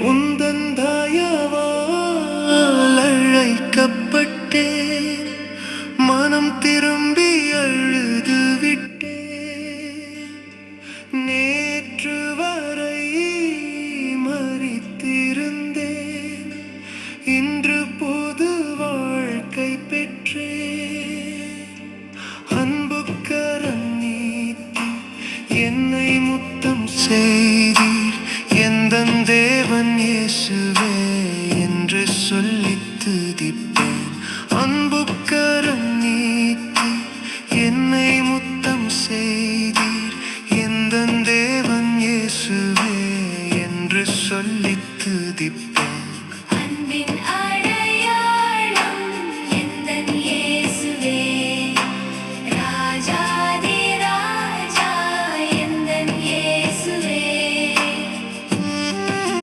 உந்தன் தயவால் அழைக்கப்பட்டேன், மனம் திரும்பி அழுது விட்டேன். நேற்று வரை மரித்திருந்தேன், இன்று புது வாழ்க்கை பெற்றேன். அன்புக்கரம் நீட்டி என்னை முத்தம் செய்தீர், எந்தன் தேவன் இயேசுவே என்று சொல்லி துதிப்பேன். அன்புக்கரம் நீட்டி என்னை முத்தம் செய்தீர், எந்தன் தேவன் இயேசுவே என்று சொல்லி துதிப்பேன்.